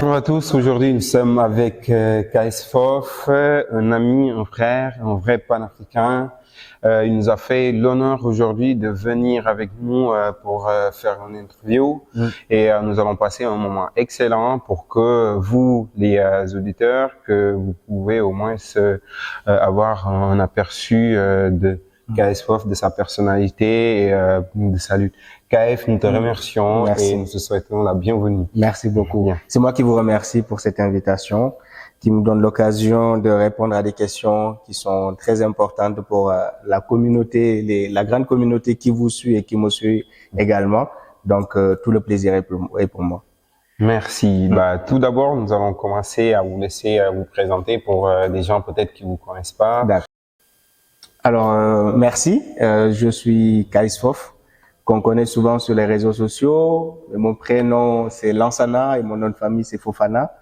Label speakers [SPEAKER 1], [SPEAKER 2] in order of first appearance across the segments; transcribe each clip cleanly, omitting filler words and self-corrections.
[SPEAKER 1] Bonjour à tous, aujourd'hui nous sommes avec KS-FOF, un ami, un frère, un vrai panafricain. Il nous a fait l'honneur aujourd'hui de venir avec nous pour faire une interview et nous allons passer un moment excellent pour que vous, les auditeurs, que vous pouvez au moins avoir un aperçu de KS-FOF, de sa personnalité et de sa lutte. KF, nous te remercions.
[SPEAKER 2] Merci.
[SPEAKER 1] Et nous te souhaitons la bienvenue.
[SPEAKER 2] Merci beaucoup.
[SPEAKER 1] Bien.
[SPEAKER 2] C'est moi qui vous remercie pour cette invitation, qui me donne l'occasion de répondre à des questions qui sont très importantes pour la communauté, la grande communauté qui vous suit et qui me suit également. Donc, tout le plaisir est pour moi.
[SPEAKER 1] Merci. Tout d'abord, nous allons commencer à vous laisser vous présenter pour des gens peut-être qui vous connaissent pas.
[SPEAKER 2] D'accord. Alors, merci. Je suis KS-FOF, qu'on connaît souvent sur les réseaux sociaux. Mon prénom, c'est Lansana et mon nom de famille, c'est Fofana.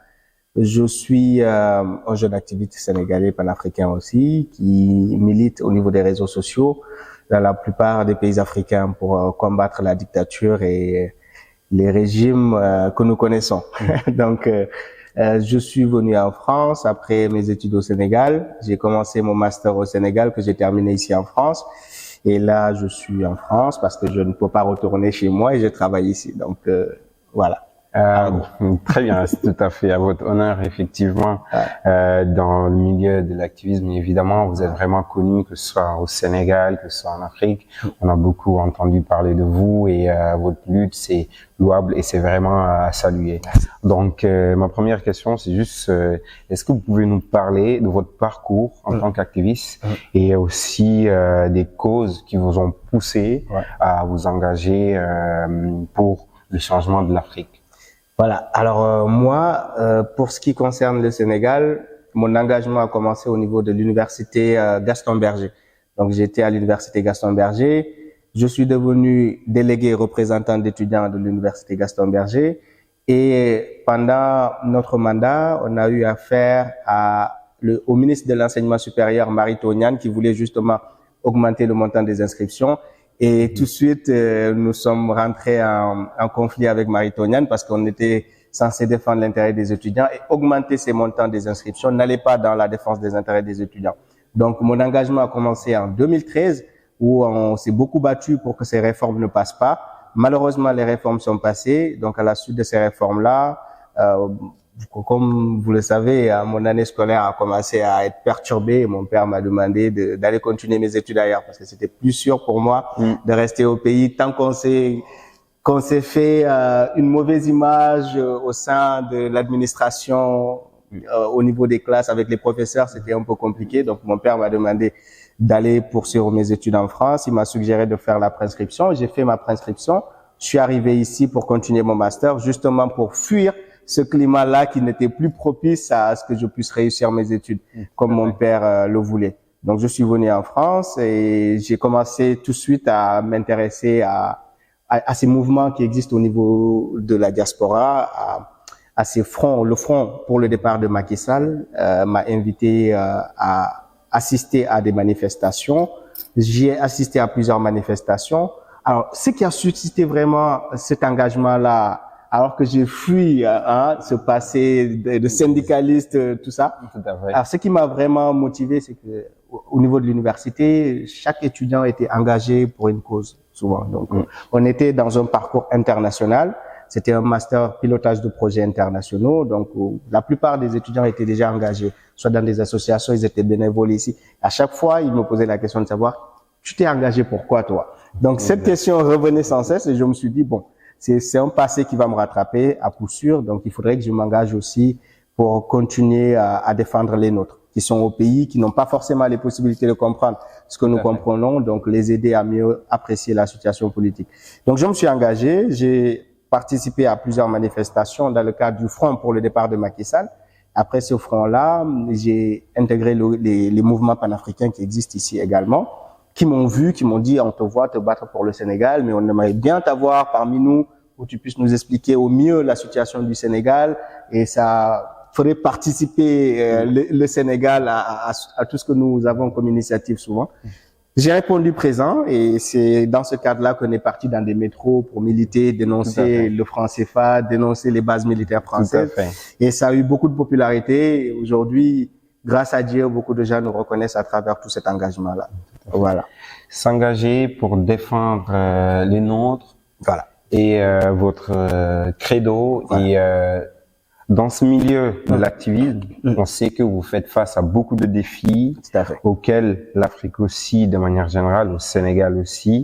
[SPEAKER 2] Je suis un jeune activiste sénégalais panafricain aussi, qui milite au niveau des réseaux sociaux dans la plupart des pays africains pour combattre la dictature et les régimes que nous connaissons. Donc, je suis venu en France après mes études au Sénégal. J'ai commencé mon master au Sénégal que j'ai terminé ici en France. Et là, je suis en France parce que je ne peux pas retourner chez moi et je travaille ici. Donc, voilà.
[SPEAKER 1] Très bien, c'est tout à fait à votre honneur, effectivement. Dans le milieu de l'activisme, évidemment, vous êtes vraiment connu, que ce soit au Sénégal, que ce soit en Afrique. On a beaucoup entendu parler de vous et votre lutte, c'est louable et c'est vraiment à saluer. Donc, ma première question, c'est juste, est-ce que vous pouvez nous parler de votre parcours en tant qu'activiste et aussi des causes qui vous ont poussé à vous engager pour le changement de l'Afrique?
[SPEAKER 2] Voilà. Alors moi, pour ce qui concerne le Sénégal, mon engagement a commencé au niveau de l'université Gaston Berger. Donc j'étais à l'université Gaston Berger. Je suis devenu délégué représentant d'étudiants de l'université Gaston Berger. Et pendant notre mandat, on a eu affaire au ministre de l'Enseignement supérieur, Mariton Niane, qui voulait justement augmenter le montant des inscriptions. Et tout de suite, nous sommes rentrés en conflit avec Mariton Niane parce qu'on était censé défendre l'intérêt des étudiants et augmenter ces montants des inscriptions n'allait pas dans la défense des intérêts des étudiants. Donc, mon engagement a commencé en 2013 où on s'est beaucoup battu pour que ces réformes ne passent pas. Malheureusement, les réformes sont passées. Donc, à la suite de ces réformes-là, comme vous le savez, mon année scolaire a commencé à être perturbée et mon père m'a demandé d'aller continuer mes études ailleurs parce que c'était plus sûr pour moi de rester au pays tant qu'on s'est fait une mauvaise image au sein de l'administration au niveau des classes avec les professeurs, c'était un peu compliqué. Donc mon père m'a demandé d'aller poursuivre mes études en France. Il m'a suggéré de faire la prescription. J'ai fait ma prescription. Je suis arrivé ici pour continuer mon master, justement pour fuir ce climat-là qui n'était plus propice à ce que je puisse réussir mes études comme mon père le voulait. Donc, je suis venu en France et j'ai commencé tout de suite à m'intéresser à ces mouvements qui existent au niveau de la diaspora, à ces fronts. Le front pour le départ de Macky Sall m'a invité à assister à des manifestations. J'ai assisté à plusieurs manifestations. Alors, ce qui a suscité vraiment cet engagement-là, alors que j'ai fui ce passé de syndicaliste, tout ça.
[SPEAKER 1] Tout à fait.
[SPEAKER 2] Alors, ce qui m'a vraiment motivé, c'est que au niveau de l'université, chaque étudiant était engagé pour une cause, souvent. Donc, on était dans un parcours international. C'était un master pilotage de projets internationaux. Donc, la plupart des étudiants étaient déjà engagés, soit dans des associations, ils étaient bénévoles ici. À chaque fois, ils me posaient la question de savoir, tu t'es engagé pourquoi, toi? Donc, cette question revenait sans cesse et je me suis dit, bon, c'est un passé qui va me rattraper à coup sûr. Donc, il faudrait que je m'engage aussi pour continuer à défendre les nôtres, qui sont au pays, qui n'ont pas forcément les possibilités de comprendre ce que nous comprenons, donc les aider à mieux apprécier la situation politique. Donc, je me suis engagé, j'ai participé à plusieurs manifestations dans le cadre du Front pour le départ de Macky Sall. Après ce front-là, j'ai intégré les mouvements panafricains qui existent ici également, qui m'ont vu, qui m'ont dit, on te voit te battre pour le Sénégal, mais on aimerait bien t'avoir parmi nous pour que tu puisses nous expliquer au mieux la situation du Sénégal et ça ferait participer le Sénégal à tout ce que nous avons comme initiative souvent. J'ai répondu présent et c'est dans ce cadre-là qu'on est parti dans des métros pour militer, dénoncer le franc CFA, dénoncer les bases militaires françaises. Et ça a eu beaucoup de popularité. Et aujourd'hui, grâce à Dieu, beaucoup de gens nous reconnaissent à travers tout cet engagement-là. Voilà.
[SPEAKER 1] S'engager pour défendre les nôtres.
[SPEAKER 2] Voilà.
[SPEAKER 1] Et votre credo. Voilà. Et dans ce milieu de l'activisme, on sait que vous faites face à beaucoup de défis auxquels l'Afrique aussi, de manière générale, au Sénégal aussi,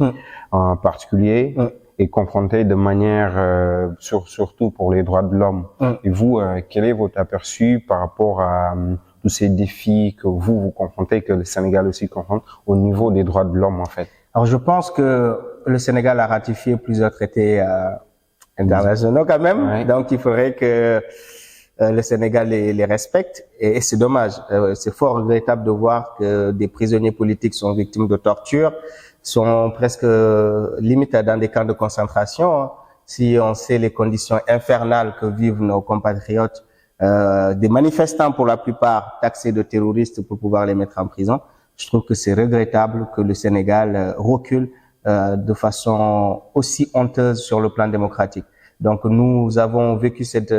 [SPEAKER 1] en particulier, est confrontée de manière, surtout pour les droits de l'homme. Et vous, quel est votre aperçu par rapport à tous ces défis que vous confrontez, que le Sénégal aussi confronte au niveau des droits de l'homme, en fait?
[SPEAKER 2] Alors, je pense que le Sénégal a ratifié plusieurs traités internationaux quand même. Ouais. Donc, il faudrait que le Sénégal les respecte. Et c'est dommage. C'est fort regrettable de voir que des prisonniers politiques sont victimes de torture, sont presque limite dans des camps de concentration. Si on sait les conditions infernales que vivent nos compatriotes, des manifestants pour la plupart taxés de terroristes pour pouvoir les mettre en prison, je trouve que c'est regrettable que le Sénégal recule de façon aussi honteuse sur le plan démocratique. Donc nous avons vécu cette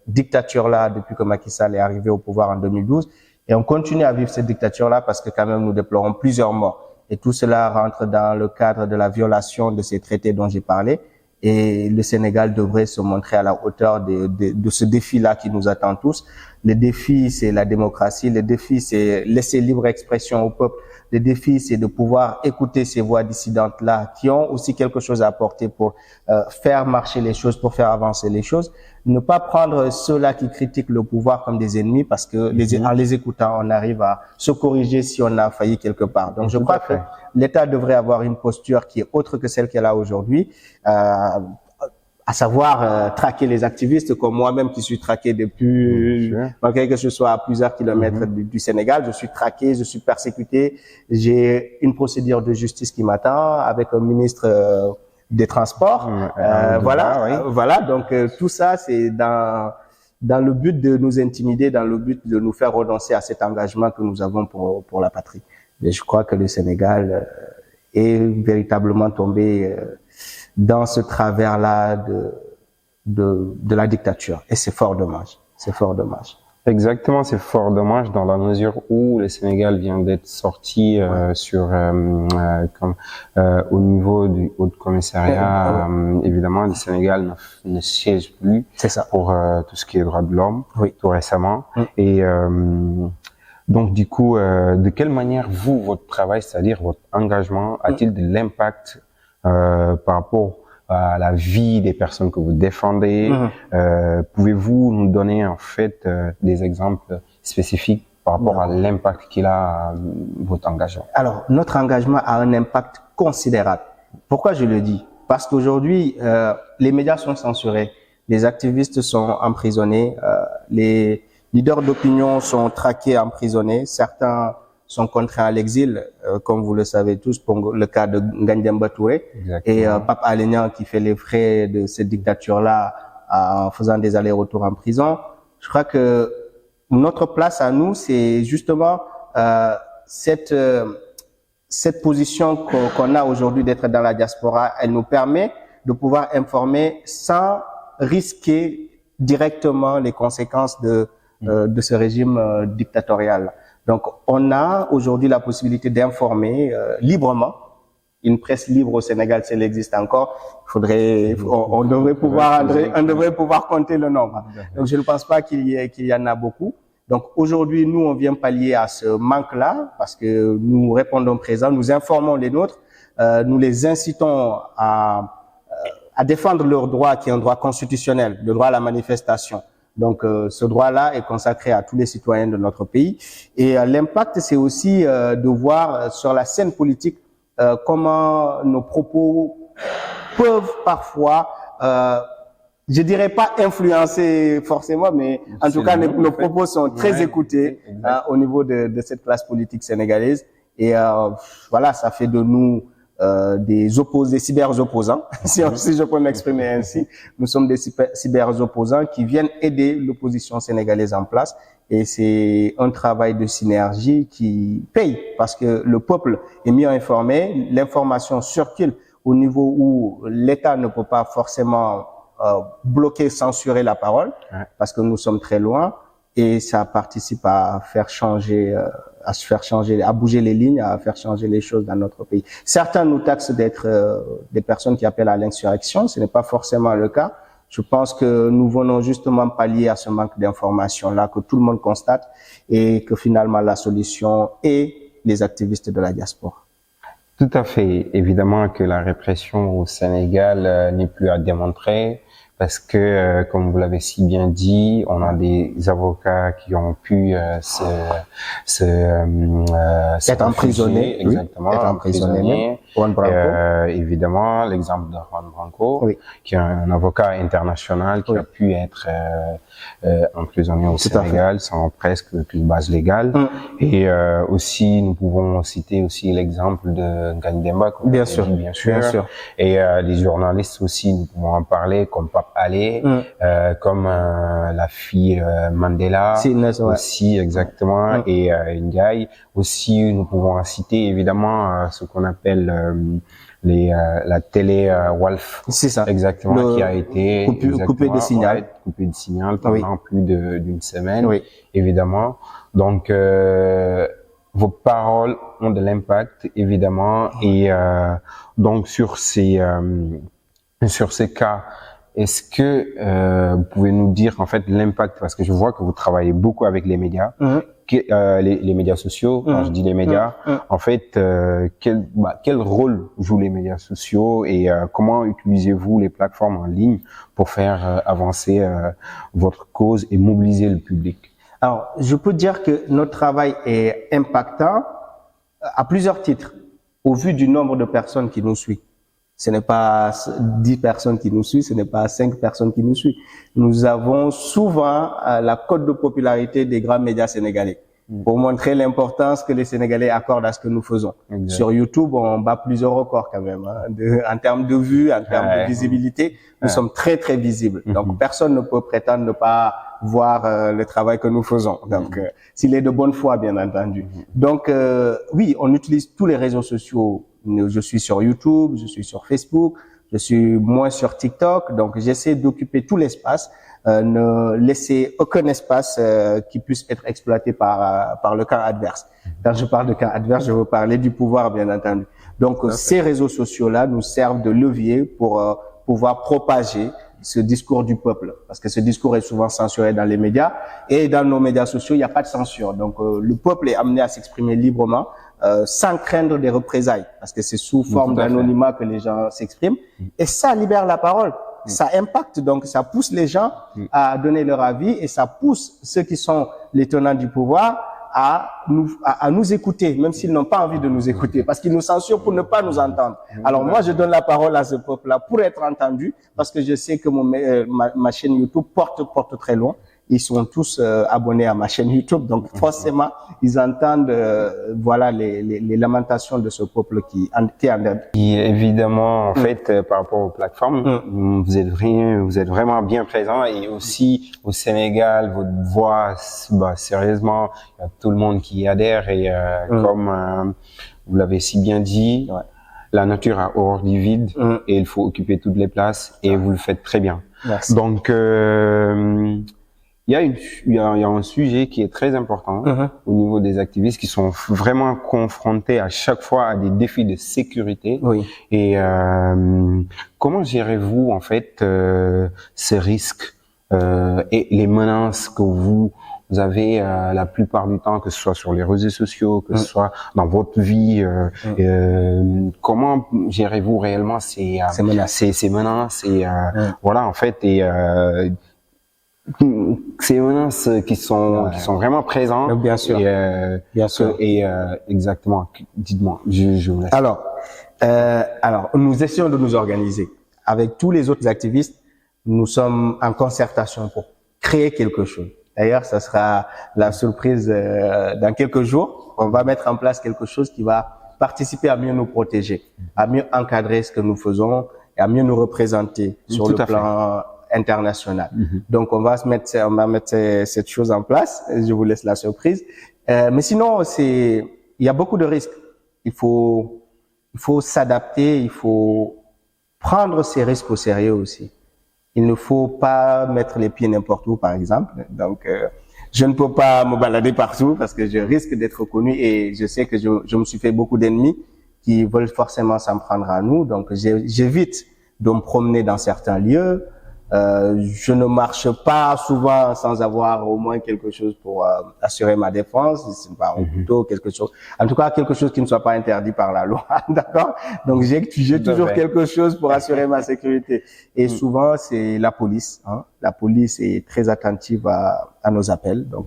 [SPEAKER 2] dictature-là depuis que Macky Sall est arrivé au pouvoir en 2012 et on continue à vivre cette dictature-là parce que quand même nous déplorons plusieurs morts. Et tout cela rentre dans le cadre de la violation de ces traités dont j'ai parlé. Et le Sénégal devrait se montrer à la hauteur de ce défi-là qui nous attend tous. Le défi, c'est la démocratie. Le défi, c'est laisser libre expression au peuple. Le défi, c'est de pouvoir écouter ces voix dissidentes-là qui ont aussi quelque chose à apporter pour faire marcher les choses, pour faire avancer les choses. Ne pas prendre ceux-là qui critiquent le pouvoir comme des ennemis parce que en les écoutant, on arrive à se corriger si on a failli quelque part. Donc, je crois que l'État devrait avoir une posture qui est autre que celle qu'elle a aujourd'hui, à savoir traquer les activistes comme moi-même qui suis traqué depuis, malgré que ce soit à plusieurs kilomètres du Sénégal, je suis traqué, je suis persécuté, j'ai une procédure de justice qui m'attend avec un ministre des Transports, voilà. Donc tout ça c'est dans le but de nous intimider, dans le but de nous faire renoncer à cet engagement que nous avons pour la patrie. Et je crois que le Sénégal est véritablement tombé dans ce travers-là de la dictature. Et c'est fort dommage. C'est fort dommage.
[SPEAKER 1] Exactement, c'est fort dommage dans la mesure où le Sénégal vient d'être sorti au niveau du Haut Commissariat. Évidemment, le Sénégal ne siège plus pour tout ce qui est droits de l'homme, tout récemment. Et donc, du coup, de quelle manière votre travail, c'est-à-dire votre engagement, a-t-il de l'impact par rapport à la vie des personnes que vous défendez? Pouvez-vous nous donner en fait des exemples spécifiques par rapport à l'impact qu'il a votre engagement?
[SPEAKER 2] Alors, notre engagement a un impact considérable. Pourquoi je le dis? Parce qu'aujourd'hui, les médias sont censurés, les activistes sont emprisonnés, les leaders d'opinion sont traqués, emprisonnés, certains sont contraints à l'exil, comme vous le savez tous, pour le cas de Ngagne Demba Touré. Et Pape Alé Niang qui fait les frais de cette dictature-là en faisant des allers-retours en prison. Je crois que notre place à nous, c'est justement cette position qu'on a aujourd'hui d'être dans la diaspora. Elle nous permet de pouvoir informer sans risquer directement les conséquences de ce régime dictatorial. Donc, on a aujourd'hui la possibilité d'informer librement. Une presse libre au Sénégal, si elle existe encore, on devrait pouvoir compter le nombre. Donc, je ne pense pas qu'il y en a beaucoup. Donc, aujourd'hui, nous, on vient pallier à ce manque-là parce que nous répondons présent, nous informons les nôtres, nous les incitons à défendre leur droit qui est un droit constitutionnel, le droit à la manifestation. Donc, ce droit-là est consacré à tous les citoyens de notre pays. Et l'impact, c'est aussi de voir sur la scène politique comment nos propos peuvent parfois, je dirais pas influencer forcément, mais en tout cas, nos propos sont très écoutés au niveau de cette classe politique sénégalaise. Et voilà, ça fait de nous des opposés, cyber-opposants, si je peux m'exprimer ainsi. Nous sommes des cyber-opposants qui viennent aider l'opposition sénégalaise en place. Et c'est un travail de synergie qui paye parce que le peuple est mieux informé, l'information circule au niveau où l'État ne peut pas forcément bloquer, censurer la parole, parce que nous sommes très loin, et ça participe à faire changer, à bouger les lignes, à faire changer les choses dans notre pays. Certains nous taxent d'être des personnes qui appellent à l'insurrection, ce n'est pas forcément le cas. Je pense que nous venons justement pallier à ce manque d'informations-là que tout le monde constate et que finalement la solution est les activistes de la diaspora.
[SPEAKER 1] Tout à fait. Évidemment que la répression au Sénégal n'est plus à démontrer parce que, comme vous l'avez si bien dit, on a des avocats qui ont pu
[SPEAKER 2] être emprisonnés,
[SPEAKER 1] exactement,
[SPEAKER 2] être emprisonnés.
[SPEAKER 1] Évidemment, l'exemple de Juan Branco, qui est un avocat international qui a pu être emprisonné au Sénégal sans presque aucune base légale. Et aussi, nous pouvons citer aussi l'exemple de Ngagne Demba,
[SPEAKER 2] bien sûr.
[SPEAKER 1] Et les journalistes aussi, nous pouvons en parler, comme Pape Alé, comme la fille Mandela, aussi exactement, et Ndiaye. Aussi, nous pouvons en citer évidemment ce qu'on appelle la télé Walf,
[SPEAKER 2] c'est ça,
[SPEAKER 1] exactement, qui a été
[SPEAKER 2] coupé de signal,
[SPEAKER 1] coupé de signal pendant plus d'une semaine, évidemment. Donc vos paroles ont de l'impact évidemment, et donc sur ces cas, est-ce que vous pouvez nous dire en fait l'impact, parce que je vois que vous travaillez beaucoup avec les médias, les médias sociaux. Quand je dis les médias, en fait, quel rôle jouent les médias sociaux et comment utilisez-vous les plateformes en ligne pour faire avancer votre cause et mobiliser le public?
[SPEAKER 2] Alors, je peux dire que notre travail est impactant à plusieurs titres, au vu du nombre de personnes qui nous suivent. Ce n'est pas 10 personnes qui nous suivent, ce n'est pas 5 personnes qui nous suivent. Nous avons souvent la cote de popularité des grands médias sénégalais pour montrer l'importance que les Sénégalais accordent à ce que nous faisons. Sur YouTube, on bat plusieurs records quand même, en termes de vues, en termes de visibilité. Nous sommes très, très visibles. Donc, personne ne peut prétendre ne pas voir le travail que nous faisons. Donc, s'il est de bonne foi, bien entendu. Donc, oui, on utilise tous les réseaux sociaux. Je suis sur YouTube, je suis sur Facebook, je suis moins sur TikTok. Donc, j'essaie d'occuper tout l'espace, ne laisser aucun espace qui puisse être exploité par le camp adverse. Quand je parle de camp adverse, je veux parler du pouvoir, bien entendu. Donc, ces réseaux sociaux-là nous servent de levier pour pouvoir propager ce discours du peuple, parce que ce discours est souvent censuré dans les médias, et dans nos médias sociaux, il n'y a pas de censure. Donc, le peuple est amené à s'exprimer librement, sans craindre des représailles, parce que c'est sous forme d'anonymat que les gens s'expriment, et ça libère la parole. Ça impacte, donc ça pousse les gens à donner leur avis, et ça pousse ceux qui sont les tenants du pouvoir à nous écouter, même s'ils n'ont pas envie de nous écouter, parce qu'ils nous censurent pour ne pas nous entendre. Alors moi, je donne la parole à ce peuple-là pour être entendu, parce que je sais que ma chaîne YouTube porte très loin. Ils sont tous abonnés à ma chaîne YouTube, donc forcément, ils entendent voilà les lamentations de ce peuple qui est en deuil.
[SPEAKER 1] Et évidemment, en fait, par rapport aux plateformes, vous êtes vraiment bien présent, et aussi au Sénégal, votre voix, sérieusement, il y a tout le monde qui y adhère, et comme vous l'avez si bien dit, la nature a horreur du vide, et il faut occuper toutes les places, et vous le faites très bien.
[SPEAKER 2] Merci.
[SPEAKER 1] Donc il y a un sujet qui est très important au niveau des activistes qui sont vraiment confrontés à chaque fois à des défis de sécurité. Et comment gérez-vous en fait ces risques et les menaces que vous avez la plupart du temps, que ce soit sur les réseaux sociaux, que ce soit dans votre vie, comment gérez-vous réellement ces menaces et voilà en fait, et ces menaces qui sont vraiment présentes.
[SPEAKER 2] Bien sûr.
[SPEAKER 1] Bien sûr. Et exactement. Dites-moi. Je vous laisse.
[SPEAKER 2] Alors, nous essayons de nous organiser avec tous les autres activistes. Nous sommes en concertation pour créer quelque chose. D'ailleurs, ça sera la surprise dans quelques jours. On va mettre en place quelque chose qui va participer à mieux nous protéger, à mieux encadrer ce que nous faisons et à mieux nous représenter sur le plan international. Donc on va mettre cette chose en place. Je vous laisse la surprise. Mais sinon, il y a beaucoup de risques. Il faut s'adapter, il faut prendre ces risques au sérieux aussi. Il ne faut pas mettre les pieds n'importe où, par exemple. Donc, je ne peux pas me balader partout parce que je risque d'être reconnu et je sais que je me suis fait beaucoup d'ennemis qui veulent forcément s'en prendre à nous. Donc, j'évite de me promener dans certains lieux. Je ne marche pas souvent sans avoir au moins quelque chose pour assurer ma défense, c'est pas un couteau, quelque chose. En tout cas, quelque chose qui ne soit pas interdit par la loi, d'accord? Donc j'ai toujours quelque chose pour assurer ma sécurité. Et souvent c'est la police. Hein. La police est très attentive à nos appels. Donc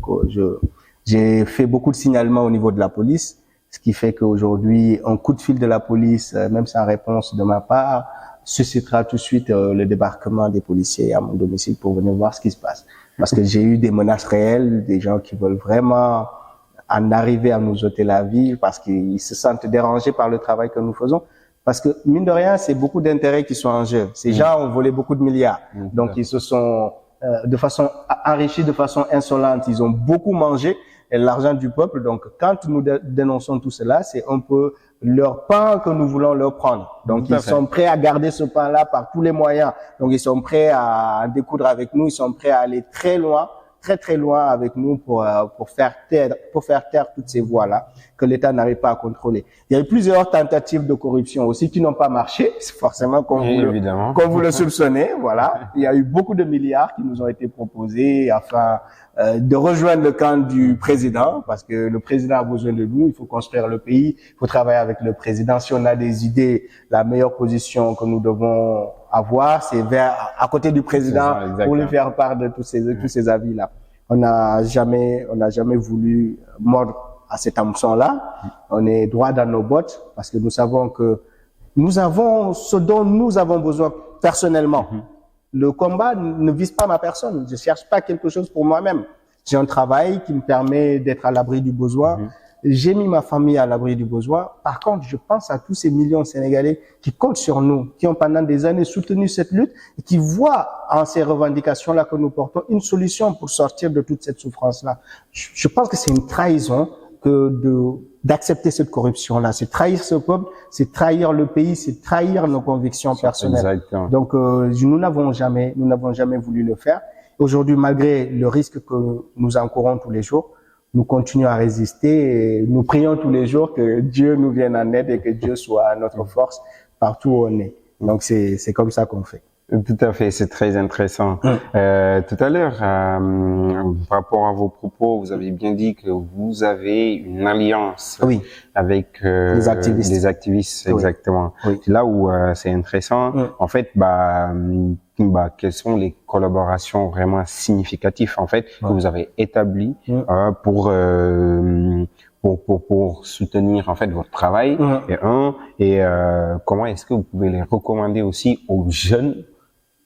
[SPEAKER 2] j'ai fait beaucoup de signalements au niveau de la police, ce qui fait qu'aujourd'hui un coup de fil de la police, même sans réponse de ma part, suscitera tout de suite le débarquement des policiers à mon domicile pour venir voir ce qui se passe. Parce que j'ai eu des menaces réelles, des gens qui veulent vraiment en arriver à nous ôter la vie parce qu'ils se sentent dérangés par le travail que nous faisons. Parce que, mine de rien, c'est beaucoup d'intérêts qui sont en jeu. Ces gens ont volé beaucoup de milliards. Donc, ils se sont enrichis de façon insolente. Ils ont beaucoup mangé l'argent du peuple. Donc, quand nous dénonçons tout cela, c'est un peu leur pain que nous voulons leur prendre. Donc, ils sont prêts à garder ce pain-là par tous les moyens. Donc, ils sont prêts à découdre avec nous. Ils sont prêts à aller très loin, très loin avec nous pour faire taire toutes ces voies-là que l'État n'arrive pas à contrôler. Il y a eu plusieurs tentatives de corruption aussi qui n'ont pas marché. C'est forcément comme vous le soupçonnez. Voilà. Il y a eu beaucoup de milliards qui nous ont été proposés afin de rejoindre le camp du président, parce que le président a besoin de nous, il faut construire le pays, il faut travailler avec le président. Si on a des idées, la meilleure position que nous devons avoir, c'est à côté du président pour lui faire part de tous ces avis-là. On n'a jamais voulu mordre à cet hameçon-là. On est droit dans nos bottes parce que nous savons que nous avons ce dont nous avons besoin personnellement. Le combat ne vise pas ma personne. Je cherche pas quelque chose pour moi-même. J'ai un travail qui me permet d'être à l'abri du besoin. J'ai mis ma famille à l'abri du besoin. Par contre, je pense à tous ces millions de Sénégalais qui comptent sur nous, qui ont pendant des années soutenu cette lutte et qui voient en ces revendications-là que nous portons une solution pour sortir de toute cette souffrance-là. Je pense que c'est une trahison d'accepter cette corruption-là. C'est trahir ce peuple, c'est trahir le pays, c'est trahir nos convictions personnelles.
[SPEAKER 1] Exactement.
[SPEAKER 2] Donc, nous n'avons jamais voulu le faire. Aujourd'hui, malgré le risque que nous encourons tous les jours, nous continuons à résister et nous prions tous les jours que Dieu nous vienne en aide et que Dieu soit notre force partout où on est. Donc, c'est comme ça qu'on fait.
[SPEAKER 1] Tout à fait, c'est très intéressant. Tout à l'heure, par rapport à vos propos, vous avez bien dit que vous avez une alliance avec les activistes, exactement. C'est là où c'est intéressant. En fait, quelles sont les collaborations vraiment significatives en fait que vous avez établies pour soutenir en fait votre travail et comment est-ce que vous pouvez les recommander aussi aux jeunes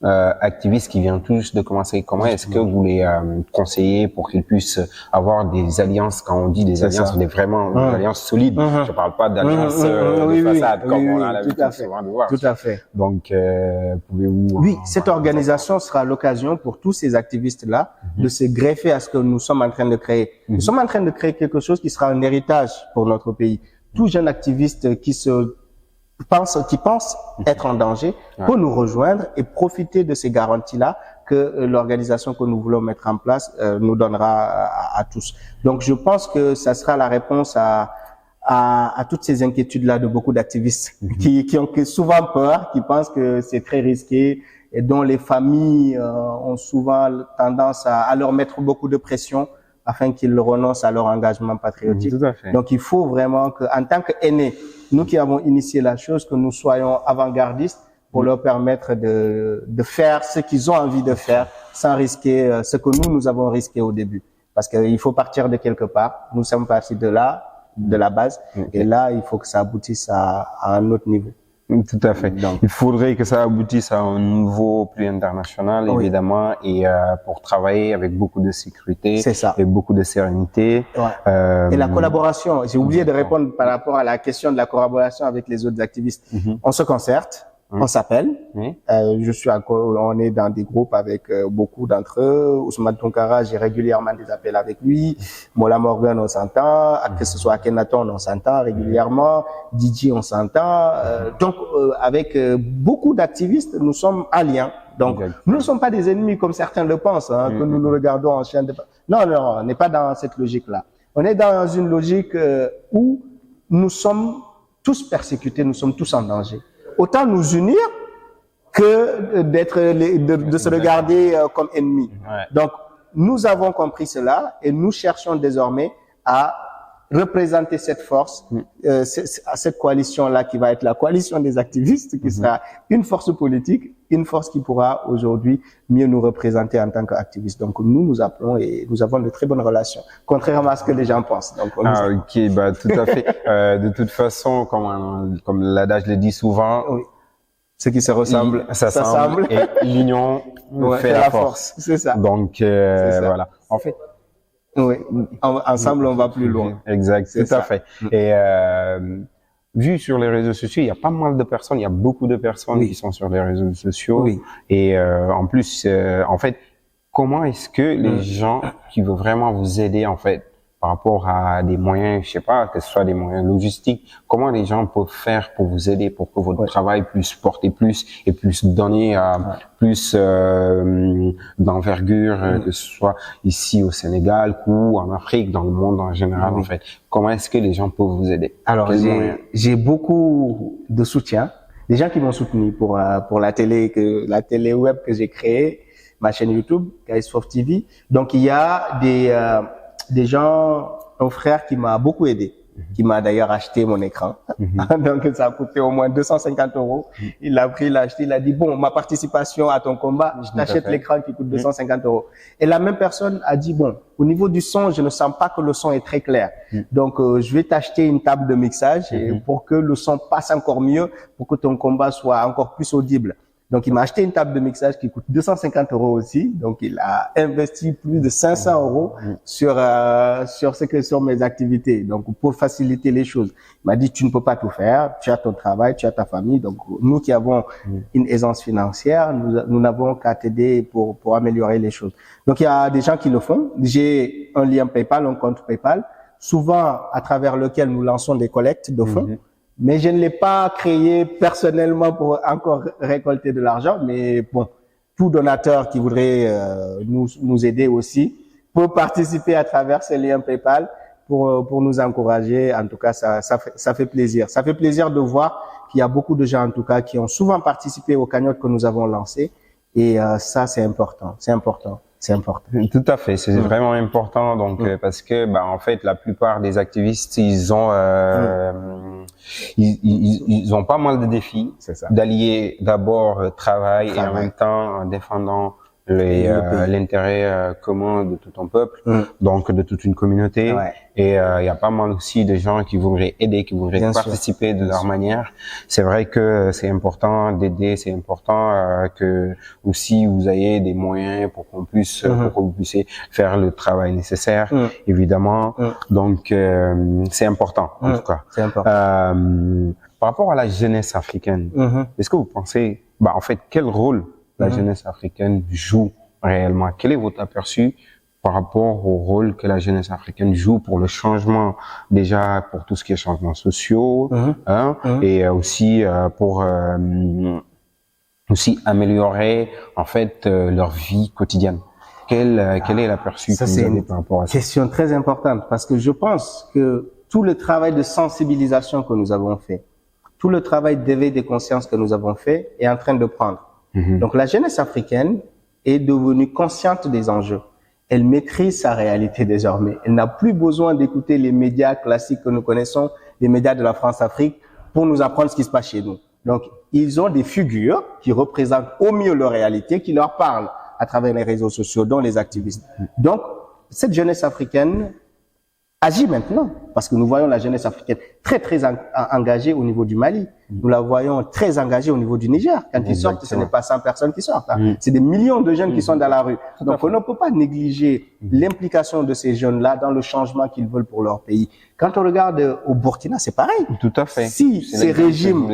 [SPEAKER 1] activistes qui viennent tous de commencer? Comment est-ce que vous les conseillez pour qu'ils puissent avoir des alliances? Quand on dit des alliances, vraiment des alliances solides. Je parle pas d'alliances de façade comme on a l'habitude souvent de voir.
[SPEAKER 2] Tout à fait.
[SPEAKER 1] Donc, pouvez-vous...
[SPEAKER 2] Oui, cette organisation sera l'occasion pour tous ces activistes-là de se greffer à ce que nous sommes en train de créer. Nous sommes en train de créer quelque chose qui sera un héritage pour notre pays. Tout jeune activiste qui pense être en danger peut nous rejoindre et profiter de ces garanties-là que l'organisation que nous voulons mettre en place nous donnera à tous. Donc, je pense que ça sera la réponse à toutes ces inquiétudes-là de beaucoup d'activistes qui ont souvent peur, qui pensent que c'est très risqué et dont les familles ont souvent tendance à leur mettre beaucoup de pression afin qu'ils renoncent à leur engagement patriotique.
[SPEAKER 1] Tout à fait.
[SPEAKER 2] Donc, il faut vraiment que, en tant qu'aînés, nous qui avons initié la chose, que nous soyons avant-gardistes pour leur permettre de faire ce qu'ils ont envie de faire sans risquer ce que nous avons risqué au début. Parce qu'il faut partir de quelque part. Nous sommes partis de là, de la base. Et là, il faut que ça aboutisse à un autre niveau.
[SPEAKER 1] Tout à fait. Donc, il faudrait que ça aboutisse à un niveau plus international, évidemment, et pour travailler avec beaucoup de sécurité, et beaucoup de sérénité.
[SPEAKER 2] Et la collaboration. J'ai oublié de répondre par rapport à la question de la collaboration avec les autres activistes. On se concerte. On s'appelle. On est dans des groupes avec beaucoup d'entre eux. Ousmane Tounkara, j'ai régulièrement des appels avec lui. Mola Morgan, on s'entend. Que ce soit Akhenaton, on s'entend régulièrement. Didi, on s'entend. Donc, avec beaucoup d'activistes, nous sommes alliés. Donc, nous ne sommes pas des ennemis comme certains le pensent, que nous nous regardons en chien de... Non, on n'est pas dans cette logique-là. On est dans une logique où nous sommes tous persécutés, nous sommes tous en danger. Autant nous unir que de se regarder comme ennemis. Donc, nous avons compris cela et nous cherchons désormais à représenter cette force, cette coalition-là qui va être la coalition des activistes, qui sera une force politique, une force qui pourra aujourd'hui mieux nous représenter en tant qu'activistes. Donc, nous appelons et nous avons de très bonnes relations, contrairement à ce que les gens pensent. Donc,
[SPEAKER 1] tout à fait. De toute façon, comme l'adage le dit souvent,
[SPEAKER 2] ce qui se ressemble,
[SPEAKER 1] s'assemble, et l'union fait la force.
[SPEAKER 2] C'est ça.
[SPEAKER 1] Donc, voilà. En fait,
[SPEAKER 2] ensemble, on va plus loin.
[SPEAKER 1] Exact, tout à fait. Et vu sur les réseaux sociaux, il y a pas mal de personnes, il y a beaucoup de personnes qui sont sur les réseaux sociaux. Et en plus, en fait, comment est-ce que les gens qui veulent vraiment vous aider, en fait, par rapport à des moyens, je sais pas, que ce soit des moyens logistiques, comment les gens peuvent faire pour vous aider, pour que votre travail puisse porter plus et puisse donner plus d'envergure, que ce soit ici au Sénégal ou en Afrique, dans le monde en général, en fait. Comment est-ce que les gens peuvent vous aider?
[SPEAKER 2] Alors, j'ai beaucoup de soutien. Des gens qui m'ont soutenu pour la télé web que j'ai créée, ma chaîne YouTube, Guys4 TV. Donc, il y a des gens, un frère qui m'a beaucoup aidé, qui m'a d'ailleurs acheté mon écran. Donc, ça a coûté au moins 250 €. Il l'a pris, il l'a acheté, il a dit, bon, ma participation à ton combat, je t'achète l'écran qui coûte 250 €. Et la même personne a dit, bon, au niveau du son, je ne sens pas que le son est très clair. Donc, je vais t'acheter une table de mixage pour que le son passe encore mieux, pour que ton combat soit encore plus audible. Donc, il m'a acheté une table de mixage qui coûte 250 € aussi. Donc, il a investi plus de 500 € sur mes activités. Donc, pour faciliter les choses. Il m'a dit, tu ne peux pas tout faire. Tu as ton travail, tu as ta famille. Donc, nous qui avons une aisance financière, nous n'avons qu'à t'aider pour améliorer les choses. Donc, il y a des gens qui le font. J'ai un lien PayPal, un compte PayPal, souvent à travers lequel nous lançons des collectes de fonds. Mais je ne l'ai pas créé personnellement pour encore récolter de l'argent. Mais bon, tout donateur qui voudrait nous aider aussi peut participer à travers ces liens PayPal pour nous encourager. En tout cas, ça fait plaisir. Ça fait plaisir de voir qu'il y a beaucoup de gens, en tout cas, qui ont souvent participé aux cagnottes que nous avons lancées. Et ça, c'est important. C'est important. C'est important.
[SPEAKER 1] Tout à fait, c'est vraiment important. Donc, parce que, en fait, la plupart des activistes, ils ont pas mal de défis d'allier d'abord travail et en même temps en défendant l'intérêt commun de tout un peuple, donc de toute une communauté. Et il y a pas mal aussi de gens qui voudraient aider, qui voudraient participer de leur manière. C'est vrai que c'est important d'aider, c'est important que aussi vous ayez des moyens pour qu'on puisse, pour que vous puissiez faire le travail nécessaire, évidemment. Donc c'est important en tout cas.
[SPEAKER 2] C'est important.
[SPEAKER 1] Par rapport à la jeunesse africaine, est-ce que vous pensez, en fait, quel rôle la jeunesse africaine joue réellement? Quel est votre aperçu par rapport au rôle que la jeunesse africaine joue pour le changement, déjà pour tout ce qui est changements sociaux, et aussi pour aussi améliorer en fait leur vie quotidienne? Quel est l'aperçu que vous avez par rapport à ça?
[SPEAKER 2] C'est une question très importante parce que je pense que tout le travail de sensibilisation que nous avons fait, tout le travail d'éveil des consciences que nous avons fait est en train de prendre. Donc, la jeunesse africaine est devenue consciente des enjeux. Elle maîtrise sa réalité désormais. Elle n'a plus besoin d'écouter les médias classiques que nous connaissons, les médias de la France-Afrique, pour nous apprendre ce qui se passe chez nous. Donc, ils ont des figures qui représentent au mieux leur réalité, qui leur parlent à travers les réseaux sociaux, dont les activistes. Donc, cette jeunesse africaine agit maintenant, parce que nous voyons la jeunesse africaine très engagée au niveau du Mali. Nous la voyons très engagée au niveau du Niger. Quand ils sortent, ce n'est pas 100 personnes qui sortent. C'est des millions de jeunes qui sont dans la rue. Donc, on ne peut pas négliger l'implication de ces jeunes-là dans le changement qu'ils veulent pour leur pays. Quand on regarde au Burkina, c'est pareil.
[SPEAKER 1] Tout à fait.
[SPEAKER 2] Si ces régimes,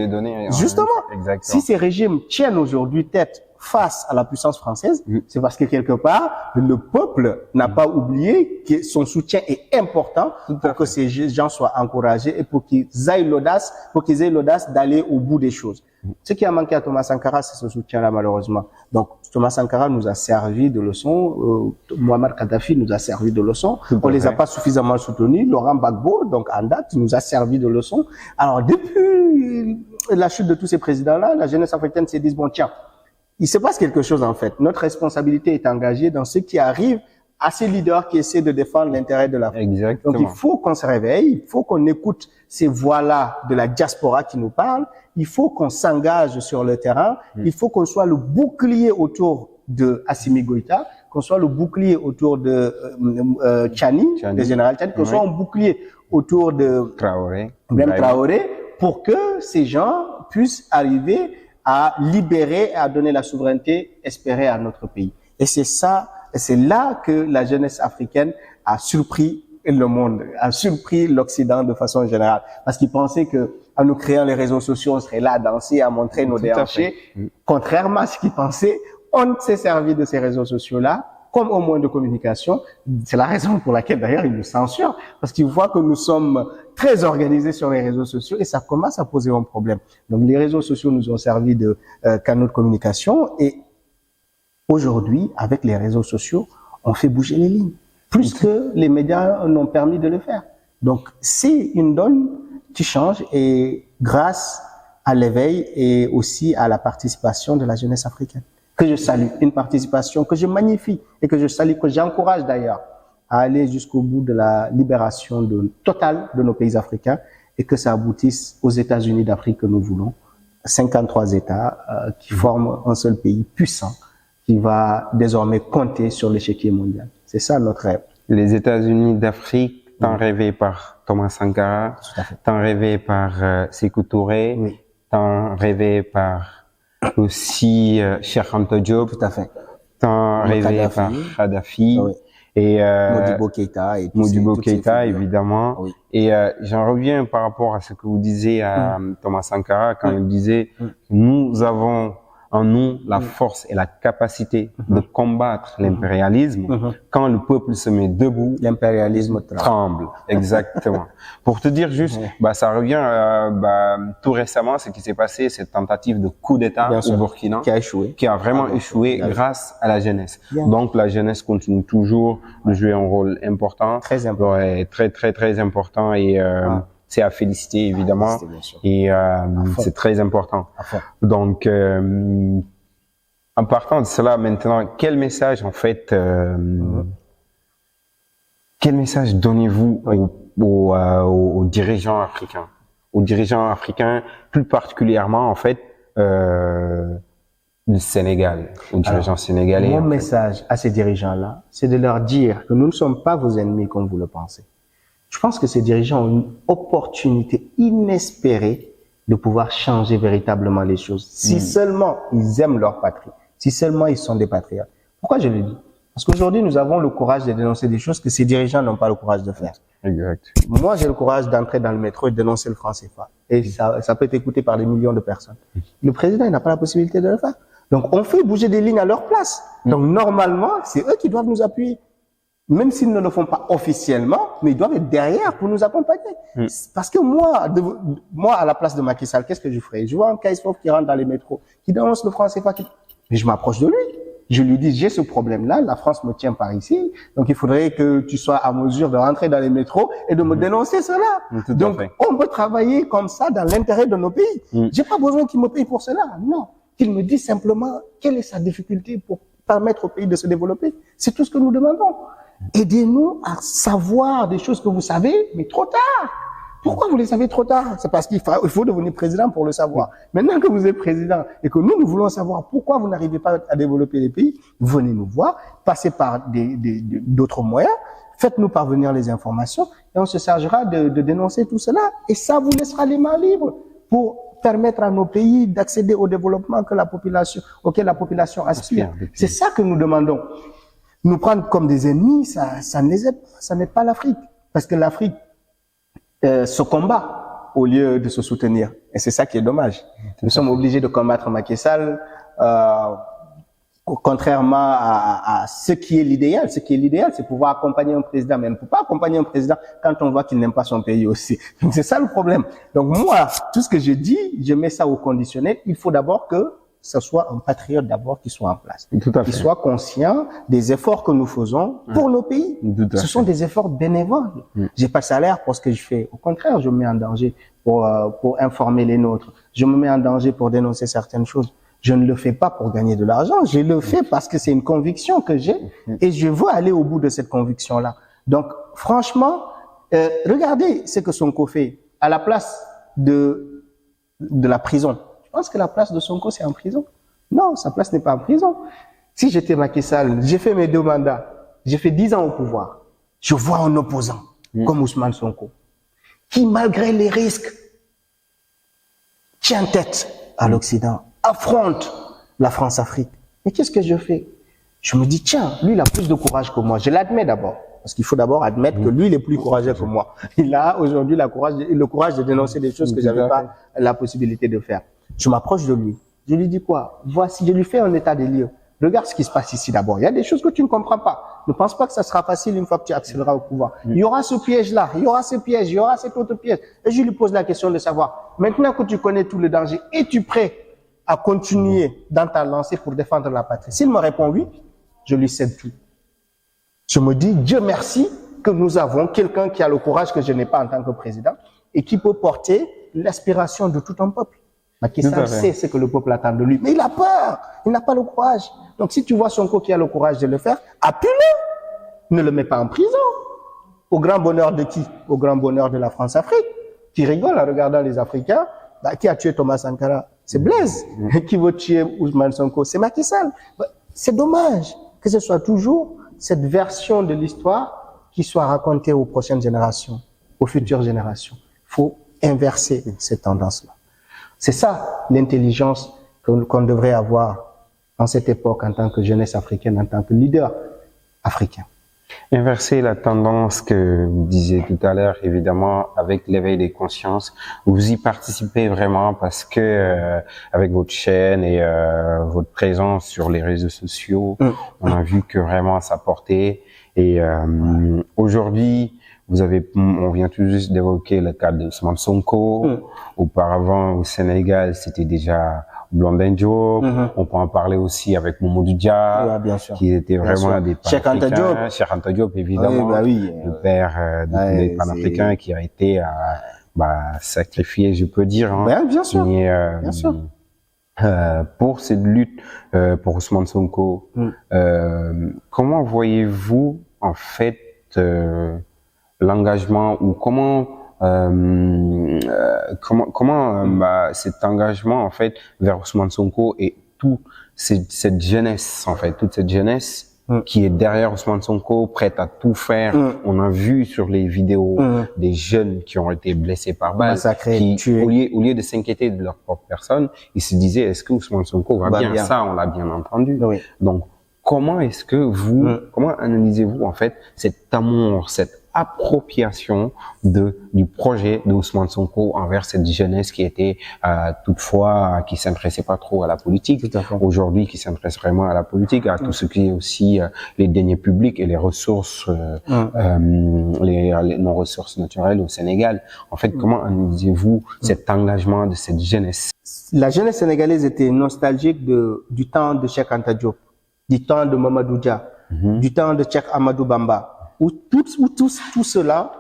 [SPEAKER 2] justement,
[SPEAKER 1] exactement.
[SPEAKER 2] Si ces régimes tiennent aujourd'hui tête face à la puissance française, c'est parce que quelque part, le peuple n'a pas oublié que son soutien est important pour que ces gens soient encouragés et pour qu'ils aient l'audace d'aller au bout des choses. Ce qui a manqué à Thomas Sankara, c'est ce soutien-là, malheureusement. Donc, Thomas Sankara nous a servi de leçon, Muammar Kadhafi nous a servi de leçon, on les a pas suffisamment soutenus, Laurent Gbagbo, donc en date, nous a servi de leçon. Alors, depuis la chute de tous ces présidents-là, la jeunesse africaine s'est dit, bon, tiens, il se passe quelque chose en fait. Notre responsabilité est engagée dans ce qui arrive à ces leaders qui essaient de défendre l'intérêt de l'Afrique.
[SPEAKER 1] Exactement.
[SPEAKER 2] Donc il faut qu'on se réveille, il faut qu'on écoute ces voix-là de la diaspora qui nous parlent, il faut qu'on s'engage sur le terrain, il faut qu'on soit le bouclier autour de Assimi Goïta, qu'on soit le bouclier autour de Tchani, le général Tchani, qu'on soit un bouclier autour de Traoré, pour que ces gens puissent arriver à libérer et à donner la souveraineté espérée à notre pays. Et c'est ça, c'est là que la jeunesse africaine a surpris le monde, a surpris l'Occident de façon générale. Parce qu'ils pensaient que, en nous créant les réseaux sociaux, on serait là à danser, à montrer nos déhanchés. Contrairement à ce qu'ils pensaient, on s'est servi de ces réseaux sociaux-là comme au moyen de communication. C'est la raison pour laquelle d'ailleurs ils nous censurent, parce qu'ils voient que nous sommes très organisés sur les réseaux sociaux et ça commence à poser un problème. Donc les réseaux sociaux nous ont servi de canaux de communication et aujourd'hui, avec les réseaux sociaux, on fait bouger les lignes, plus que les médias n'ont permis de le faire. Donc c'est une donne qui change et grâce à l'éveil et aussi à la participation de la jeunesse africaine, que je salue, une participation que je magnifie et que je salue, que j'encourage d'ailleurs à aller jusqu'au bout de la libération totale de nos pays africains et que ça aboutisse aux États-Unis d'Afrique que nous voulons, 53 États qui forment un seul pays puissant qui va désormais compter sur l'échiquier mondial. C'est ça notre rêve.
[SPEAKER 1] Les États-Unis d'Afrique, tant rêvé par Thomas Sankara, tant rêvé par Sékou Touré, tant rêvé par aussi Cheikh Anta Diop,
[SPEAKER 2] tout à fait,
[SPEAKER 1] tant rêvé par Kadhafi et Modibo Keïta évidemment. Et j'en reviens par rapport à ce que vous disiez à Thomas Sankara quand il disait nous avons en nous la force et la capacité de combattre l'impérialisme. Quand le peuple se met debout,
[SPEAKER 2] l'impérialisme
[SPEAKER 1] tremble. Exactement. Pour te dire juste, ça revient tout récemment ce qui s'est passé, cette tentative de coup d'État au Burkina,
[SPEAKER 2] qui a échoué,
[SPEAKER 1] qui a vraiment échoué grâce à la jeunesse. Donc la jeunesse continue toujours de jouer un rôle important,
[SPEAKER 2] très important,
[SPEAKER 1] très important et c'est à féliciter évidemment et c'est très important. Donc en partant de cela maintenant, quel message en fait quel message donnez-vous aux dirigeants africains, plus particulièrement en fait du Sénégal, aux dirigeants sénégalais?
[SPEAKER 2] Mon message à ces dirigeants-là, c'est de leur dire que nous ne sommes pas vos ennemis comme vous le pensez. Je pense que ces dirigeants ont une opportunité inespérée de pouvoir changer véritablement les choses. Si seulement ils aiment leur patrie, si seulement ils sont des patriotes. Pourquoi je le dis? Parce qu'aujourd'hui, nous avons le courage de dénoncer des choses que ces dirigeants n'ont pas le courage de faire.
[SPEAKER 1] Exact.
[SPEAKER 2] Moi, j'ai le courage d'entrer dans le métro et de dénoncer le franc CFA. Et ça peut être écouté par des millions de personnes. Le président, il n'a pas la possibilité de le faire. Donc, on fait bouger des lignes à leur place. Donc, normalement, c'est eux qui doivent nous appuyer. Même s'ils ne le font pas officiellement, mais ils doivent être derrière pour nous accompagner. Parce que moi, à la place de Macky Sall, qu'est-ce que je ferais? Je vois un Kaïsfof qui rentre dans les métros, qui dénonce le franc CFA, mais je m'approche de lui. Je lui dis, j'ai ce problème-là, la France me tient par ici, donc il faudrait que tu sois à mesure de rentrer dans les métros et de me dénoncer cela. Donc, on peut travailler comme ça dans l'intérêt de nos pays. J'ai pas besoin qu'il me paye pour cela. Non. Qu'il me dise simplement quelle est sa difficulté pour permettre au pays de se développer. C'est tout ce que nous demandons. Aidez-nous à savoir des choses que vous savez, mais trop tard. Pourquoi vous les savez trop tard? C'est parce qu'il faut devenir président pour le savoir. Maintenant que vous êtes président et que nous voulons savoir pourquoi vous n'arrivez pas à développer les pays, venez nous voir, passez par d'autres moyens, Faites-nous parvenir les informations et on se chargera de dénoncer tout cela. Et ça vous laissera les mains libres pour permettre à nos pays d'accéder au développement auquel la population aspire. C'est ça que nous demandons. Nous prendre comme des ennemis, ça ne les aide pas, ça n'aide pas l'Afrique. Parce que l'Afrique se combat au lieu de se soutenir. Et c'est ça qui est dommage. Nous sommes obligés de combattre Macky Sall, contrairement à ce qui est l'idéal. Ce qui est l'idéal, c'est pouvoir accompagner un président. Mais on ne peut pas accompagner un président quand on voit qu'il n'aime pas son pays aussi. Donc c'est ça le problème. Donc moi, tout ce que je dis, je mets ça au conditionnel. Il faut d'abord que ce soit un patriote d'abord qui soit en place.
[SPEAKER 1] Tout à fait.
[SPEAKER 2] Qui soit conscient des efforts que nous faisons pour nos pays. Ce sont des efforts bénévoles. J'ai pas de salaire pour ce que je fais. Au contraire, je me mets en danger pour informer les nôtres. Je me mets en danger pour dénoncer certaines choses. Je ne le fais pas pour gagner de l'argent. Je le fais parce que c'est une conviction que j'ai et je veux aller au bout de cette conviction-là. Donc, franchement, regardez ce que Sonko fait à la place de la prison. Je pense que la place de Sonko, c'est en prison. Non, sa place n'est pas en prison. Si j'étais Macky Sall, j'ai fait mes 2 mandats, j'ai fait 10 ans au pouvoir. Je vois un opposant comme Ousmane Sonko qui, malgré les risques, tient tête à l'Occident, affronte la France-Afrique. Mais qu'est-ce que je fais? Je me dis, tiens, lui, il a plus de courage que moi. Je l'admets d'abord. Parce qu'il faut d'abord admettre que lui, il est plus courageux que moi. Il a aujourd'hui le courage de dénoncer des choses que j'avais pas la possibilité de faire. Je m'approche de lui. Je lui dis quoi? Voici, je lui fais un état des lieux. Regarde ce qui se passe ici d'abord. Il y a des choses que tu ne comprends pas. Ne pense pas que ça sera facile une fois que tu accéderas au pouvoir. Il y aura ce piège-là, il y aura ce piège, il y aura cet autre piège. Et je lui pose la question de savoir, maintenant que tu connais tout le danger, es-tu prêt à continuer dans ta lancée pour défendre la patrie? S'il me répond oui, je lui cède tout. Je me dis, Dieu merci que nous avons quelqu'un qui a le courage que je n'ai pas en tant que président et qui peut porter l'aspiration de tout un peuple. Macky Sall sait ce que le peuple attend de lui, mais il a peur, il n'a pas le courage. Donc si tu vois Sonko qui a le courage de le faire, appuie-le, ne le mets pas en prison. Au grand bonheur de qui? Au grand bonheur de la France-Afrique, qui rigole en regardant les Africains. Qui a tué Thomas Sankara? C'est Blaise. Qui veut tuer Ousmane Sonko? C'est Macky Sall. C'est dommage que ce soit toujours cette version de l'histoire qui soit racontée aux prochaines générations, aux futures générations. Il faut inverser cette tendance-là. C'est ça l'intelligence qu'on devrait avoir en cette époque en tant que jeunesse africaine, en tant que leader africain.
[SPEAKER 1] Inverser la tendance que vous disiez tout à l'heure, évidemment, avec l'éveil des consciences, vous y participez vraiment parce que avec votre chaîne et votre présence sur les réseaux sociaux, on a vu que vraiment ça portait. Et aujourd'hui, on vient tout juste d'évoquer le cas de Ousmane Sonko. Auparavant, au Sénégal, c'était déjà Blondin Diop. On peut en parler aussi avec Mamadou Dia, qui était vraiment des panafricains. Cheikh Anta Diop, évidemment, le père des panafricains qui a été sacrifié, je peux dire.
[SPEAKER 2] Bien sûr.
[SPEAKER 1] Mais, pour cette lutte pour Ousmane Sonko, comment voyez-vous en fait l'engagement ou comment cet engagement en fait vers Ousmane Sonko et toute cette jeunesse en fait, toute cette jeunesse qui est derrière Ousmane Sonko, prête à tout faire. On a vu sur les vidéos des jeunes qui ont été blessés par balle, qui au lieu de s'inquiéter de leur propre personne, ils se disaient est-ce que Ousmane Sonko va bien? Ça, on l'a bien entendu. Donc comment est-ce que comment analysez-vous en fait cet amour, cette appropriation du projet de Ousmane Sonko envers cette jeunesse qui était toutefois qui s'intéressait pas trop à la politique, aujourd'hui qui s'intéresse vraiment à la politique, à tout ce qui est aussi les deniers publics et les ressources les nos ressources naturelles au Sénégal. En fait, comment analysez-vous cet engagement de cette jeunesse?
[SPEAKER 2] La jeunesse sénégalaise était nostalgique du temps de Cheikh Anta Diop, du temps de Mamadou Dia, du temps de Cheikh Amadou Bamba, où tous ceux-là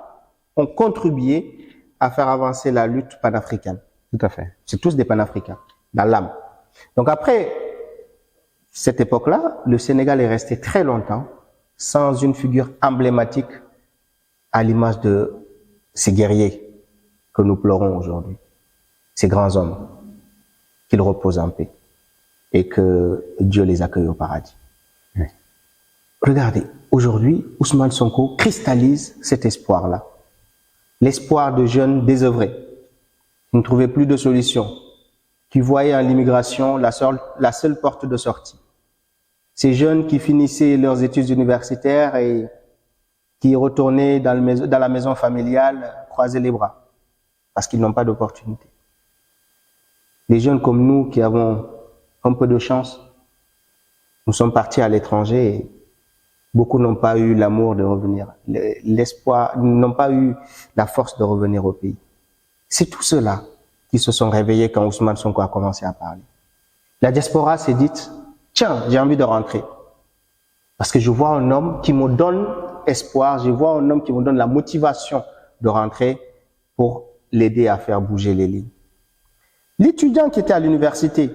[SPEAKER 2] ont contribué à faire avancer la lutte panafricaine.
[SPEAKER 1] Tout à fait.
[SPEAKER 2] C'est tous des panafricains, dans l'âme. Donc après cette époque-là, le Sénégal est resté très longtemps sans une figure emblématique à l'image de ces guerriers que nous pleurons aujourd'hui, ces grands hommes, qu'ils reposent en paix et que Dieu les accueille au paradis. Regardez, Aujourd'hui, Ousmane Sonko cristallise cet espoir-là. L'espoir de jeunes désœuvrés, qui ne trouvaient plus de solution, qui voyaient en l'immigration la seule porte de sortie. Ces jeunes qui finissaient leurs études universitaires et qui retournaient dans la maison familiale croiser les bras, parce qu'ils n'ont pas d'opportunité. Les jeunes comme nous qui avons un peu de chance, nous sommes partis à l'étranger et beaucoup n'ont pas eu l'amour de revenir, l'espoir, n'ont pas eu la force de revenir au pays. C'est tout cela qui se sont réveillés quand Ousmane Sonko a commencé à parler. La diaspora s'est dite, tiens, j'ai envie de rentrer. Parce que je vois un homme qui me donne espoir, je vois un homme qui me donne la motivation de rentrer pour l'aider à faire bouger les lignes. L'étudiant qui était à l'université,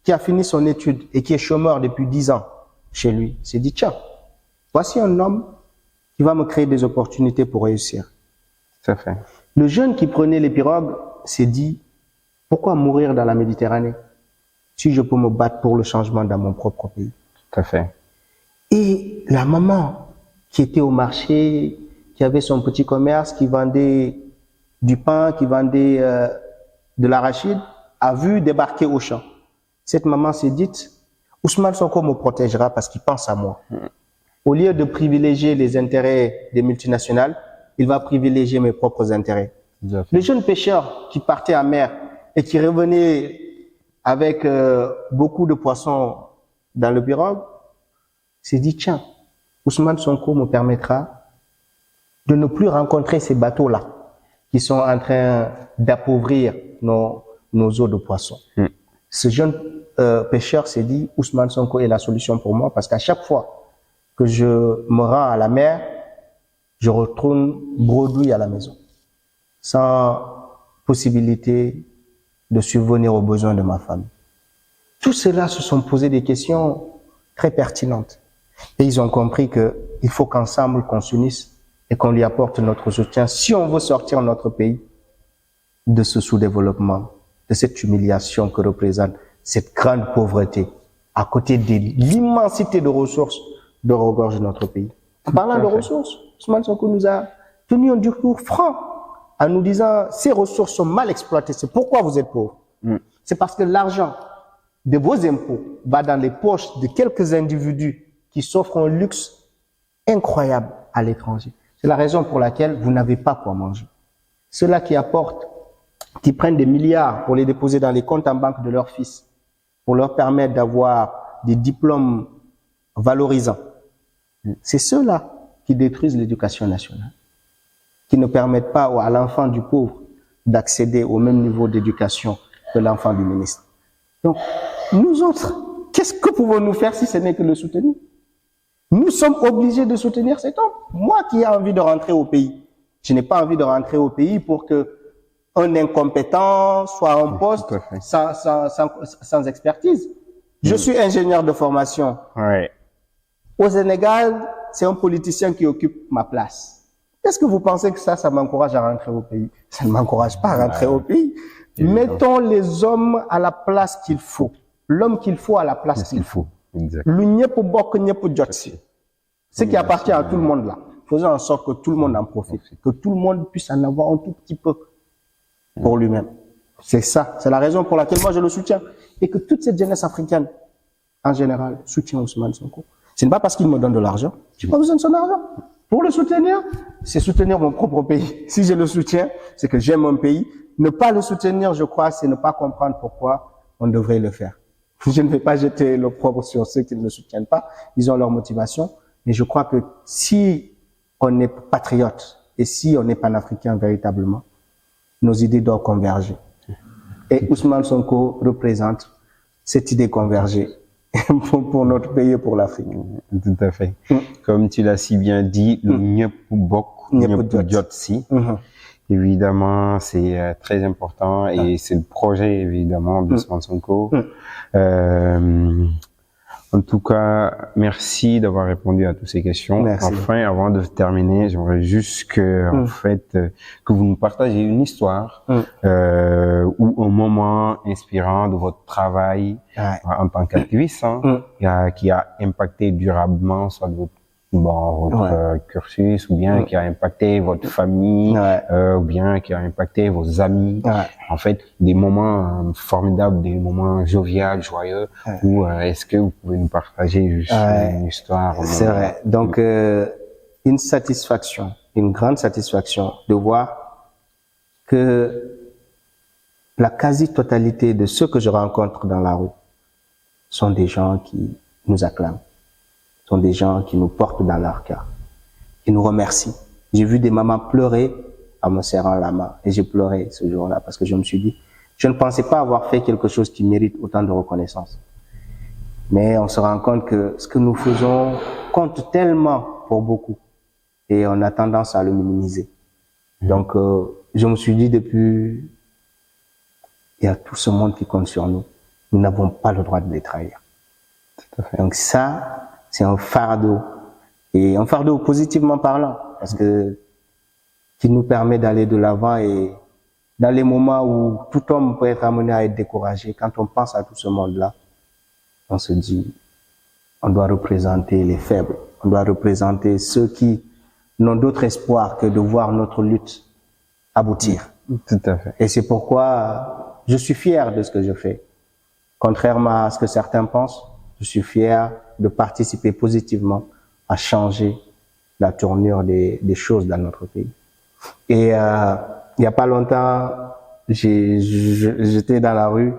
[SPEAKER 2] qui a fini son étude et qui est chômeur depuis 10 ans chez lui, s'est dit, tiens, voici un homme qui va me créer des opportunités pour réussir.
[SPEAKER 1] Tout à fait.
[SPEAKER 2] Le jeune qui prenait les pirogues s'est dit, pourquoi mourir dans la Méditerranée si je peux me battre pour le changement dans mon propre pays?
[SPEAKER 1] Tout à fait.
[SPEAKER 2] Et la maman qui était au marché, qui avait son petit commerce, qui vendait du pain, qui vendait de l'arachide, a vu débarquer Auchan. Cette maman s'est dite, Ousmane Sonko me protégera parce qu'il pense à moi. Au lieu de privilégier les intérêts des multinationales, il va privilégier mes propres intérêts. Le jeune pêcheur qui partait à mer et qui revenait avec beaucoup de poissons dans le pirogue, s'est dit, tiens, Ousmane Sonko me permettra de ne plus rencontrer ces bateaux-là qui sont en train d'appauvrir nos eaux de poissons. Ce jeune pêcheur s'est dit, Ousmane Sonko est la solution pour moi parce qu'à chaque fois que je me rends à la mer, je retourne bredouille à la maison, sans possibilité de subvenir aux besoins de ma famille. Tous ceux-là se sont posés des questions très pertinentes. Et ils ont compris qu'il faut qu'ensemble qu'on s'unisse et qu'on lui apporte notre soutien si on veut sortir notre pays de ce sous-développement, de cette humiliation que représente cette grande pauvreté à côté de l'immensité de ressources de regorge notre pays. En parlant de ressources, Ousmane Sonko nous a tenu un discours franc en nous disant ces ressources sont mal exploitées. C'est pourquoi vous êtes pauvres. C'est parce que l'argent de vos impôts va dans les poches de quelques individus qui s'offrent un luxe incroyable à l'étranger. C'est la raison pour laquelle vous n'avez pas quoi manger. Ceux-là qui apportent, qui prennent des milliards pour les déposer dans les comptes en banque de leurs fils, pour leur permettre d'avoir des diplômes valorisants, c'est ceux-là qui détruisent l'éducation nationale, qui ne permettent pas à l'enfant du pauvre d'accéder au même niveau d'éducation que l'enfant du ministre. Donc, nous autres, qu'est-ce que pouvons-nous faire si ce n'est que le soutenir? Nous sommes obligés de soutenir cet homme. Moi qui ai envie de rentrer au pays, je n'ai pas envie de rentrer au pays pour que un incompétent soit en poste sans expertise. Je suis ingénieur de formation.
[SPEAKER 1] Ouais.
[SPEAKER 2] Au Sénégal, c'est un politicien qui occupe ma place. Est-ce que vous pensez que ça m'encourage à rentrer au pays? Ça ne m'encourage pas à rentrer au pays. Mettons les hommes à la place qu'il faut. L'homme qu'il faut à la place qu'il faut. Ce qui appartient à tout le monde là. Faisons en sorte que tout le monde en profite. Que tout le monde puisse en avoir un tout petit peu pour lui-même. C'est ça. C'est la raison pour laquelle moi je le soutiens. Et que toute cette jeunesse africaine, en général, soutient Ousmane Sonko. Ce n'est pas parce qu'il me donne de l'argent. Je n'ai pas besoin de son argent. Pour le soutenir, c'est soutenir mon propre pays. Si je le soutiens, c'est que j'aime mon pays. Ne pas le soutenir, je crois, c'est ne pas comprendre pourquoi on devrait le faire. Je ne vais pas jeter l'opprobre sur ceux qui ne le soutiennent pas. Ils ont leur motivation. Mais je crois que si on est patriote et si on est panafricain véritablement, nos idées doivent converger. Et Ousmane Sonko représente cette idée convergée pour notre pays et pour l'Afrique.
[SPEAKER 1] Tout à fait. Comme tu l'as si bien dit, le ñëpp bokk, ñëpp jot si. Évidemment, c'est très important et c'est le projet évidemment d'Ousmane Sonko. En tout cas, merci d'avoir répondu à toutes ces questions.
[SPEAKER 2] Merci.
[SPEAKER 1] Enfin, avant de terminer, j'aimerais juste que, en fait, que vous nous partagez une histoire ou un moment inspirant de votre travail en tant qu'activiste, qui a impacté durablement soit votre votre cursus, ou bien qui a impacté votre famille, ou bien qui a impacté vos amis. En fait, des moments formidables, des moments joviaux, joyeux, ou est-ce que vous pouvez nous partager juste une histoire?
[SPEAKER 2] C'est vrai. Donc, une satisfaction, une grande satisfaction de voir que la quasi-totalité de ceux que je rencontre dans la rue sont des gens qui nous acclament, sont des gens qui nous portent dans leur cœur, qui nous remercient. J'ai vu des mamans pleurer en me serrant la main, et j'ai pleuré ce jour-là parce que je me suis dit, je ne pensais pas avoir fait quelque chose qui mérite autant de reconnaissance. Mais on se rend compte que ce que nous faisons compte tellement pour beaucoup, et on a tendance à le minimiser. Donc, je me suis dit depuis, il y a tout ce monde qui compte sur nous. Nous n'avons pas le droit de les trahir.
[SPEAKER 1] Tout à fait.
[SPEAKER 2] Donc ça, c'est un fardeau. Et un fardeau positivement parlant, parce que qui nous permet d'aller de l'avant, et dans les moments où tout homme peut être amené à être découragé, quand on pense à tout ce monde-là, on se dit, on doit représenter les faibles, on doit représenter ceux qui n'ont d'autre espoir que de voir notre lutte aboutir.
[SPEAKER 1] Tout à fait.
[SPEAKER 2] Et c'est pourquoi je suis fier de ce que je fais. Contrairement à ce que certains pensent, je suis fier de participer positivement à changer la tournure des choses dans notre pays. Et il y a pas longtemps, j'étais dans la rue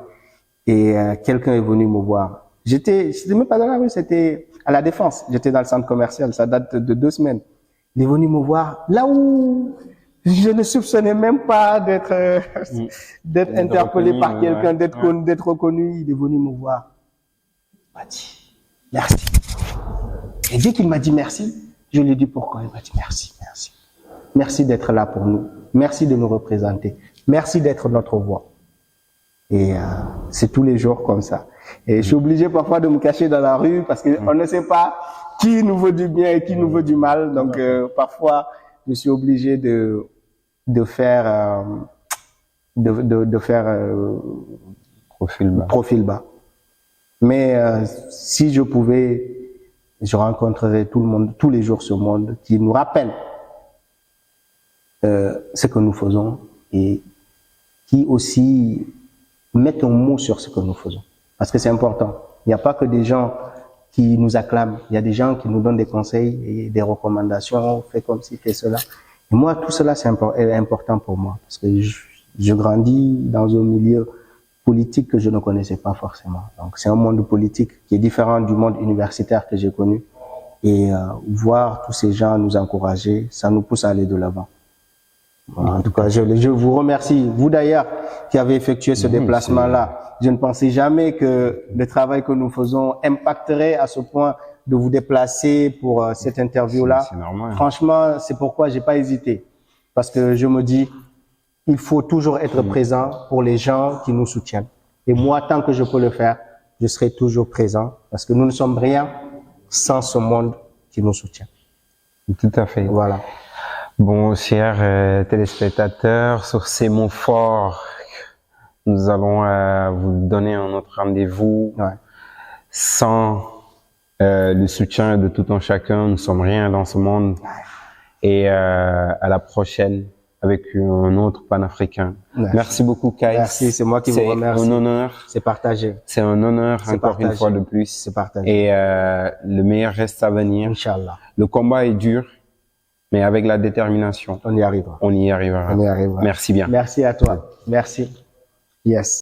[SPEAKER 2] et quelqu'un est venu me voir. J'étais même pas dans la rue, c'était à la Défense. J'étais dans le centre commercial, ça date de 2 semaines. Il est venu me voir là où je ne soupçonnais même pas d'être interpellé par quelqu'un, d'être reconnu. Il est venu me voir. Il m'a dit merci. Et dès qu'il m'a dit merci, je lui ai dit pourquoi. Il m'a dit merci. Merci d'être là pour nous. Merci de nous représenter. Merci d'être notre voix. Et c'est tous les jours comme ça. Et je suis obligé parfois de me cacher dans la rue parce que on ne sait pas qui nous veut du bien et qui nous veut du mal. Donc parfois, je suis obligé de faire profil bas. Mais si je pouvais, je rencontrerais tout le monde, tous les jours ce monde qui nous rappelle ce que nous faisons et qui aussi mettent un mot sur ce que nous faisons. Parce que c'est important. Il n'y a pas que des gens qui nous acclament. Il y a des gens qui nous donnent des conseils et des recommandations. Fais comme ci, fais cela. Et moi, tout cela, c'est important pour moi. Parce que je grandis dans un milieu politique que je ne connaissais pas forcément. Donc, c'est un monde politique qui est différent du monde universitaire que j'ai connu. Et voir tous ces gens nous encourager, ça nous pousse à aller de l'avant. En tout cas, je vous remercie. Vous d'ailleurs, qui avez effectué ce déplacement-là. Je ne pensais jamais que le travail que nous faisons impacterait à ce point de vous déplacer pour cette interview-là.
[SPEAKER 1] C'est normal.
[SPEAKER 2] Franchement, c'est pourquoi j'ai pas hésité. Parce que je me dis, il faut toujours être présent pour les gens qui nous soutiennent. Et moi, tant que je peux le faire, je serai toujours présent. Parce que nous ne sommes rien sans ce monde qui nous soutient.
[SPEAKER 1] Tout à fait.
[SPEAKER 2] Voilà.
[SPEAKER 1] Bon, chers téléspectateurs, sur ces mots forts, nous allons vous donner un autre rendez-vous. Sans le soutien de tout un chacun, nous sommes rien dans ce monde. Et à la prochaine avec un autre panafricain. Merci beaucoup, Kais.
[SPEAKER 2] Merci, c'est moi qui vous remercie.
[SPEAKER 1] C'est un honneur.
[SPEAKER 2] C'est partagé.
[SPEAKER 1] C'est un honneur, encore une fois de plus.
[SPEAKER 2] C'est partagé.
[SPEAKER 1] Et le meilleur reste à venir.
[SPEAKER 2] Inch'Allah.
[SPEAKER 1] Le combat est dur, mais avec la détermination,
[SPEAKER 2] on y arrivera.
[SPEAKER 1] On y arrivera.
[SPEAKER 2] On y arrivera.
[SPEAKER 1] Merci bien.
[SPEAKER 2] Merci à toi. Merci. Yes.